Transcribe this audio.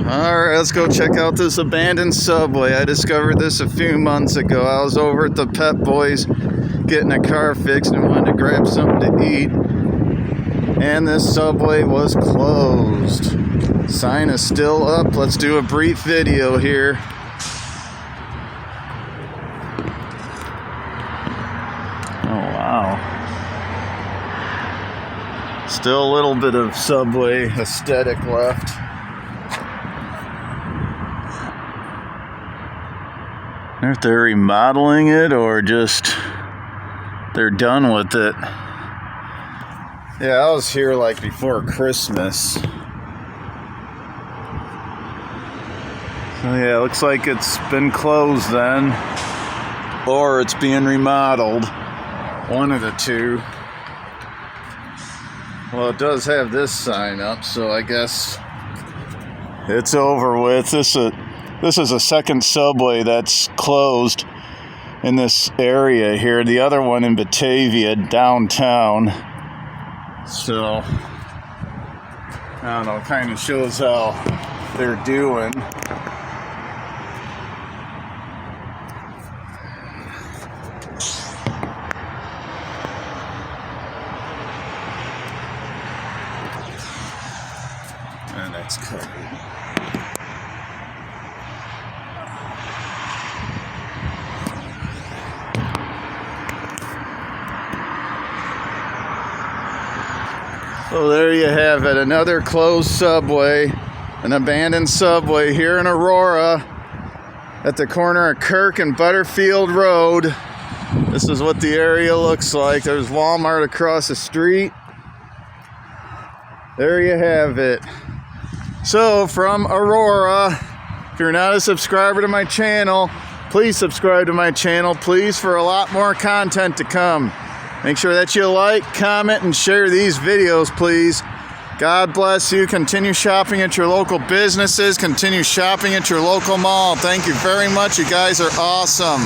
Alright, let's go check out this abandoned Subway. I discovered this a few months ago. I was over at the Pep Boys getting a car fixed and wanted to grab something to eat. And this Subway was closed. Sign is still up. Let's do a brief video here. Oh wow. Still a little bit of Subway aesthetic left. I wonder if they're remodeling it or just they're done with it. Yeah, I was here like before Christmas. So yeah, it looks like it's been closed then. Or it's being remodeled. One of the two. Well, it does have this sign up, so I guess it's over with. This is a second Subway that's closed in this area here. The other one in Batavia, downtown. So, I don't know, kind of shows how they're doing. And that's covered. So there you have it, another closed Subway, an abandoned Subway here in Aurora at the corner of Kirk and Butterfield Road. This is what the area looks like. There's Walmart across the street. There you have it. So from Aurora, if you're not a subscriber to my channel, please subscribe to my channel, please, for a lot more content to come. Make sure that you like, comment, and share these videos, please. God bless you. Continue shopping at your local businesses. Continue shopping at your local mall. Thank you very much. You guys are awesome.